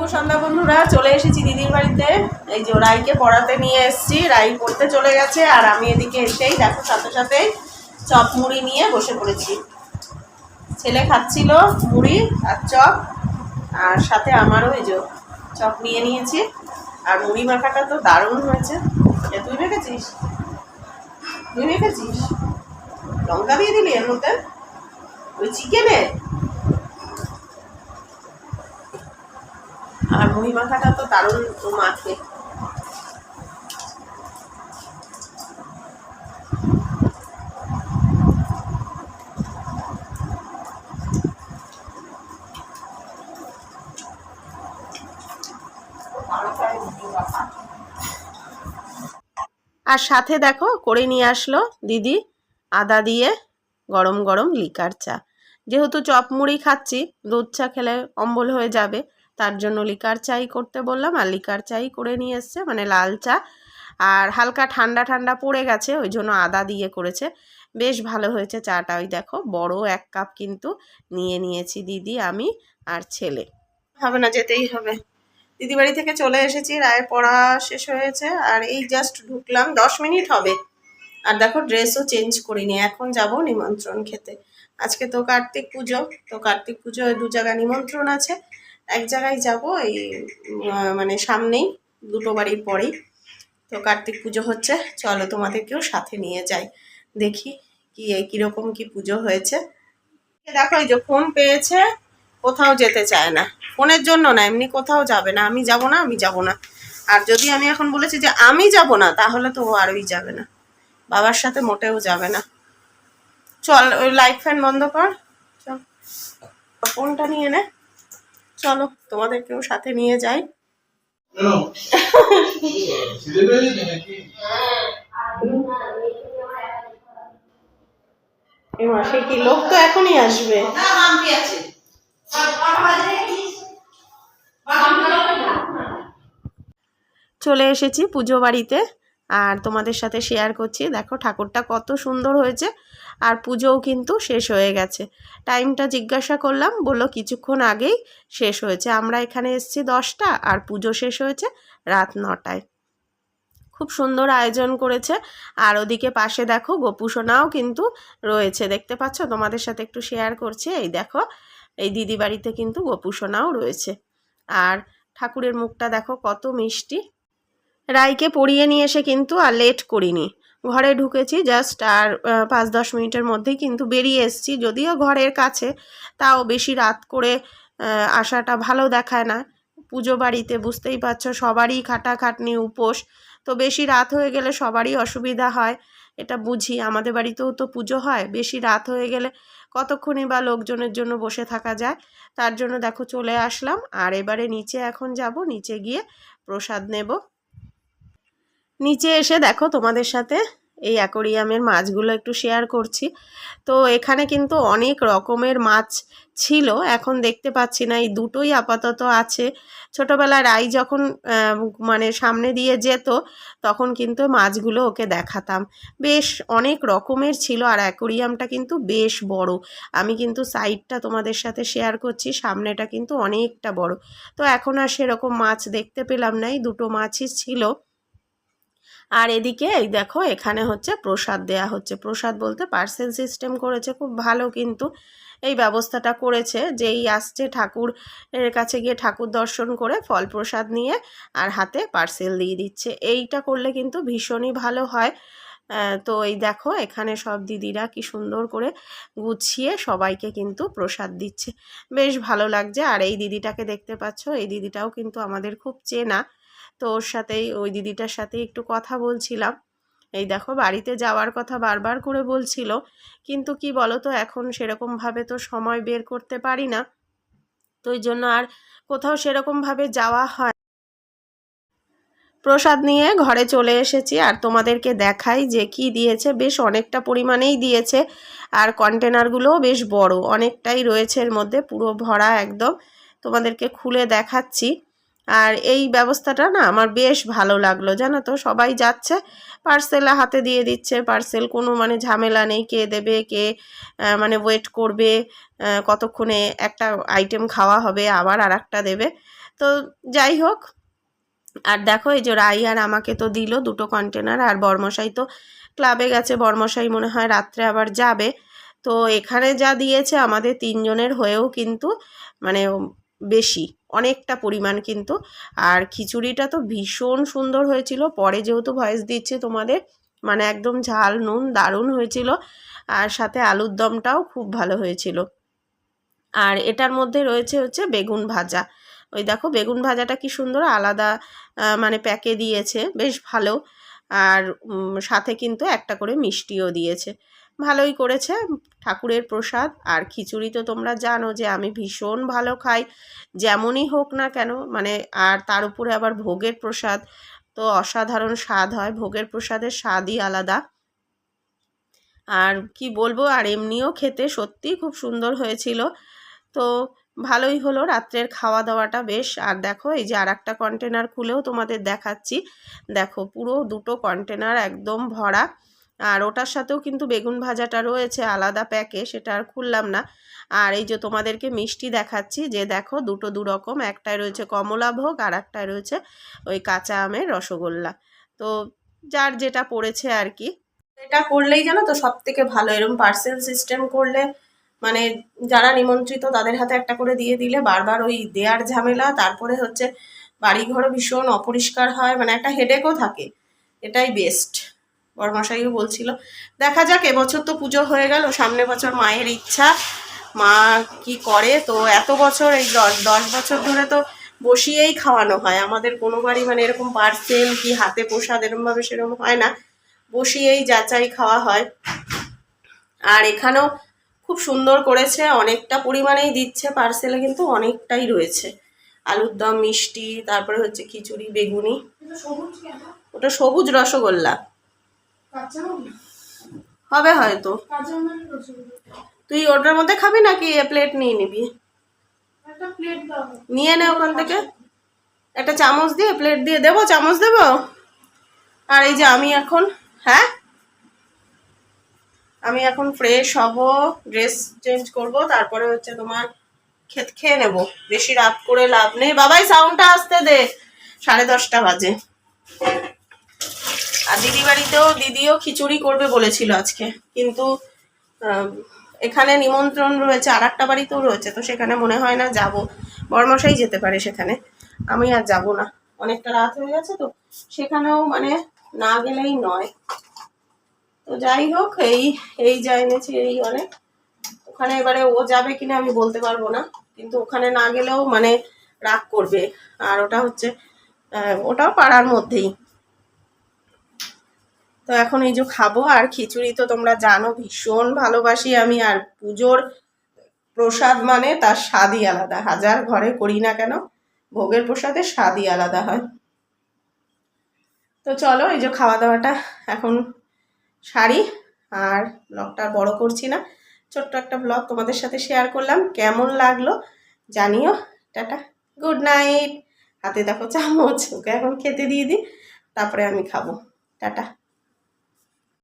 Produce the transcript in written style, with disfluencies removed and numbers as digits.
শুভ সন্ধ্যা বন্ধুরা, চলে এসেছি দিদির বাড়িতে। এই যে রাইকে পড়াতে নিয়ে এসেছি, রাই পড়তে চলে গেছে আর আমি এদিকে এসেই দেখো সাথে সাথে চপ মুড়ি নিয়ে বসে পড়েছি। ছেলে খাচ্ছিল মুড়ি আর চপ, আর সাথে আমারও এই যে চপ নিয়ে নিয়েছি। আর মুড়ি মাখাটা তো দারুণ হয়েছে। তুই মেখেছিস? তুই মেখেছিস? লঙ্কা দিয়ে দিলি এর মধ্যে ওই চিকেনের? আর মুড়ি মাখাটা তো দারুণ মাখে। আর সাথে দেখো করে নিয়ে আসলো দিদি আদা দিয়ে গরম গরম লিকার চা। যেহেতু চপ মুড়ি খাচ্ছি, দুধ চা খেলে অম্বল হয়ে যাবে, তার জন্য লিকার চাই করতে বললাম। আর লিকার চাই করে নিয়ে এসছে, মানে লাল চা। আর হালকা ঠান্ডা ঠান্ডা পড়ে গেছে, ওই জন্য আদা দিয়ে করেছে, বেশ ভালো হয়েছে চাটা। ওই দেখো বড় 1 কাপ কিন্তু নিয়ে নিয়েছি দিদি, আমি আর ছেলে। হবে না, যেতেই হবে। দিদি বাড়ি থেকে চলে এসেছি, রায়ের পড়া শেষ হয়েছে আর এই জাস্ট ঢুকলাম, 10 মিনিট হবে। আর দেখো ড্রেসও চেঞ্জ করিনি, এখন যাব নিমন্ত্রণ খেতে। আজকে তো কার্তিক পুজো, তো কার্তিক পুজোয় 2 জায়গায় নিমন্ত্রণ আছে। এক জায়গায় যাব এই মানে সামনেই, দুটো বাড়ির পরেই। তো কার্তিক পুজো হচ্ছে, চলো তোমাদেরকেও সাথে নিয়ে যাই, দেখি কি কীরকম কি পুজো হয়েছে। দেখো এই যে ফোন পেয়েছে, কোথাও যেতে চায় না। ফোনের জন্য না, এমনি কোথাও যাবে না, আমি যাব না, আমি যাব না। আর যদি আমি এখন বলেছি যে আমি যাব না, তাহলে তো ও আরই যাবে না, বাবার সাথে মোটেও যাবে না। চল ওই লাইট ফ্যান বন্ধ কর, চল ফোনটা নিয়ে নে, চলো তোমাদেরকেও সাথে নিয়ে যাই। সে কি লোক তো এখনই আসবে। চলে এসেছি পুজো বাড়িতে আর তোমাদের সাথে শেয়ার করছি। দেখো ঠাকুরটা কত সুন্দর হয়েছে, আর পুজোও কিন্তু শেষ হয়ে গেছে। টাইমটা জিজ্ঞাসা করলাম, বললো কিছুক্ষণ আগেই শেষ হয়েছে। আমরা এখানে এসেছি 10টা আর পুজো শেষ হয়েছে রাত 9টায়। খুব সুন্দর আয়োজন করেছে। আর ওদিকে পাশে দেখো গোপুসোনাও কিন্তু রয়েছে, দেখতে পাচ্ছ, তোমাদের সাথে একটু শেয়ার করছি। এই দেখো এই দিদি বাড়িতে কিন্তু গোপুসোনাও রয়েছে। আর ঠাকুরের মুখটা দেখো কত মিষ্টি। রাইকে পড়িয়ে নিয়ে এসে কিন্তু আর লেট করিনি, ঘরে ঢুকেছি জাস্ট, আর 5-10 মিনিটের মধ্যেই কিন্তু বেরিয়ে এসেছি। যদিও ঘরের কাছে, তাও বেশি রাত করে আসাটা ভালো দেখায় না। পুজো বাড়িতে বুঝতেই পারছো সবারই খাটাখাটনি উপোস, তো বেশি রাত হয়ে গেলে সবারই অসুবিধা হয়, এটা বুঝি। আমাদের বাড়িতেও তো পুজো হয়, বেশি রাত হয়ে গেলে কতক্ষণই বা লোকজনের জন্য বসে থাকা যায়। তার জন্য দেখো চলে আসলাম। আর এবারে নিচে এখন যাব, নিচে গিয়ে প্রসাদ নেব। নিচে এসে দেখো তোমাদের সাথে এই অ্যাকোরিয়ামের মাছগুলো একটু শেয়ার করছি। তো এখানে কিন্তু অনেক রকমের মাছ ছিল, এখন দেখতে পাচ্ছি না, এই দুটোই আপাতত আছে। ছোটোবেলায় রাই যখন মানে সামনে দিয়ে যেত, তখন কিন্তু মাছগুলো ওকে দেখাতাম, বেশ অনেক রকমের ছিল। আর অ্যাকোরিয়ামটা কিন্তু বেশ বড়, আমি কিন্তু সাইডটা তোমাদের সাথে শেয়ার করছি, সামনেটা কিন্তু অনেকটা বড়। তো এখন আর সেরকম মাছ দেখতে পেলাম না, এই দুটো মাছই ছিল। আর এদিকে এই দেখো এখানে হচ্ছে প্রসাদ দেয়া হচ্ছে, প্রসাদ বলতে পার্সেল সিস্টেম করেছে, খুব ভালো কিন্তু এই ব্যবস্থাটা করেছে। যেই আসছে ঠাকুর এর কাছে গিয়ে ঠাকুর দর্শন করে ফল প্রসাদ নিয়ে আর হাতে পার্সেল দিয়ে দিচ্ছে, এইটা করলে কিন্তু ভীষণই ভালো হয়। তো এই দেখো এখানে সব দিদিরা কি সুন্দর করে গুছিয়ে সবাইকে কিন্তু প্রসাদ দিচ্ছে, বেশ ভালো লাগছে। আর এই দিদিটাকে দেখতে পাচ্ছ, এই দিদিটাও কিন্তু আমাদের খুব চেনা, তো ওর সাথেই, ওই দিদিটার সাথেই একটু কথা বলছিলাম। এই দেখো বাড়িতে যাওয়ার কথা বারবার করে বলছিল, কিন্তু কি বলো তো, এখন সেরকমভাবে তো সময় বের করতে পারি না, তো ওই জন্য আর কোথাও সেরকমভাবে যাওয়া হয়। প্রসাদ নিয়ে ঘরে চলে এসেছি আর তোমাদেরকে দেখাই যে কি দিয়েছে, বেশ অনেকটা পরিমাণেই দিয়েছে। আর কন্টেনারগুলোও বেশ বড়, অনেকটাই রয়েছে এর মধ্যে, পুরো ভরা একদম, তোমাদেরকে খুলে দেখাচ্ছি। আর এই ব্যবস্থাটা না আমার বেশ ভালো লাগলো, জানো তো, সবাই যাচ্ছে পার্সেল হাতে দিয়ে দিচ্ছে, পার্সেল কোনো মানে ঝামেলা নেই, কে দেবে কে মানে ওয়েট করবে, কতক্ষণে একটা আইটেম খাওয়া হবে আবার আর একটা দেবে। তো যাই হোক, আর দেখো এই যে রাই আর আমাকে তো দিল 2টো কন্টেনার, আর বর্মশাই তো ক্লাবে গেছে, বর্মশাই মনে হয় রাত্রে আবার যাবে। তো এখানে যা দিয়েছে আমাদের 3 জনের হয়েও কিন্তু মানে বেশি, অনেকটা পরিমাণ কিন্তু। আর খিচুড়িটা তো ভীষণ সুন্দর হয়েছিল, পরে যেহেতু ভয়েস দিচ্ছি তোমাদের, মানে একদম ঝাল নুন দারুণ হয়েছিল, আর সাথে আলুর দমটাও খুব ভালো হয়েছিল। আর এটার মধ্যে রয়েছে হচ্ছে বেগুন ভাজা, ওই দেখো বেগুন ভাজাটা কি সুন্দর আলাদা মানে প্যাকে দিয়েছে, বেশ ভালো। আর সাথে কিন্তু একটা করে মিষ্টিও দিয়েছে, ভালোই করেছে। ঠাকুরের প্রসাদ আর খিচুড়ি তো তোমরা জানো যে আমি ভীষণ ভালো খাই, যেমনই হোক না কেন, মানে আর তার উপরে আবার ভোগের প্রসাদ, তো অসাধারণ স্বাদ হয়, ভোগের প্রসাদের স্বাদই আলাদা। আর কি বলবো, আর এমনিও খেতে সত্যিই খুব সুন্দর হয়েছিল। তো ভালোই হলো রাত্রের খাওয়া দাওয়াটা বেশ। আর দেখো এই যে আর একটা কন্টেনার খুলেও তোমাদের দেখাচ্ছি, দেখো পুরো 2টো কন্টেনার একদম ভরা। আর ওটার সাথেও কিন্তু বেগুন ভাজাটা রয়েছে আলাদা প্যাকে, সেটা আর খুললাম না। আর এই যে তোমাদেরকে মিষ্টি দেখাচ্ছি, যে দেখো 2টো 2 রকম, একটায় রয়েছে কমলাভোগ আর একটায় রয়েছে ওই কাঁচা আমের রসগোল্লা। তো যার যেটা পড়েছে আর কি, এটা করলেই জানো তো সব থেকে ভালো, এরকম পার্সেল সিস্টেম করলে মানে যারা নিমন্ত্রিত তাদের হাতে একটা করে দিয়ে দিলে বারবার ওই দেয়ার ঝামেলা, তারপরে হচ্ছে বাড়িঘরও ভীষণ অপরিষ্কার হয়, মানে একটা হেডেকও থাকে, এটাই বেস্ট। বড়মশাইও বলছিল দেখা যাক, এবছর তো পুজো হয়ে গেল, সামনের বছর মায়ের ইচ্ছা মা কি করে। তো এত বছর এই 10 বছর ধরে তো বসিয়েই খাওয়ানো হয় আমাদের, কোনো বাড়ি মানে এরকম পার্সেল কি হাতে প্রসাদ এরকমভাবে সেরকম হয় না, বসিয়েই যাচাই খাওয়া হয়। আর এখানেও খুব সুন্দর করেছে, অনেকটা পরিমাণেই দিচ্ছে পার্সেলে, কিন্তু অনেকটাই রয়েছে, আলুর দম মিষ্টি, তারপরে হচ্ছে খিচুড়ি বেগুনি। ওটা সবুজ রসগোল্লা হবে হয়তো, তুই ওটার মধ্যে খাবি নাকি প্লেট নিয়ে নিবি? নিয়ে নে ওখান থেকে, একটা চামচ দিয়ে প্লেট দিয়ে দেবো, চামচ দেবো। আর এই যে আমি এখন, হ্যাঁ আমি এখন ফ্রেশ হব, ড্রেস চেঞ্জ করব, তারপরে হচ্ছে তোমার খেয়ে নেব, বেশি রাত করে লাভ নেই। বাবাই সাউন্ডটা আসতে দে, 10:30 বাজে। আর দিদি বাড়িতেও দিদিও খিচুড়ি করবে বলেছিল আজকে, কিন্তু এখানে নিমন্ত্রণ রয়েছে, আর একটা বাড়িতেও রয়েছে, তো সেখানে মনে হয় না যাব, বড়মশাই যেতে পারে সেখানে, আমি আর যাব না, অনেকটা রাত হয়ে গেছে তো, সেখানেও মানে না গেলেই নয়। তো যাই হোক, এই যা এনেছি এই অনেক, ওখানে এবারে ও যাবে কিনা আমি বলতে পারবো না, কিন্তু ওখানে না গেলেও মানে রাগ করবে। আর ওটা হচ্ছে ওটাও পাড়ার মধ্যেই। তো এখন এই যে খাবো, আর খিচুড়ি তো তোমরা জানো ভীষণ ভালোবাসি আমি, আর পুজোর প্রসাদ মানে তার স্বাদই আলাদা, হাজার ঘরে করি না কেন ভোগের প্রসাদের স্বাদই আলাদা হয়। তো চলো এই যে খাওয়া দাওয়াটা এখন সারি, আর ব্লগটা বড় করছি না, ছোট্ট একটা ব্লগ তোমাদের সাথে শেয়ার করলাম, কেমন লাগলো জানিও। Tata, good night. হাতে দেখো চামচ, ওকে এখন খেতে দিয়ে দিই, তারপরে আমি খাবো। টাটা।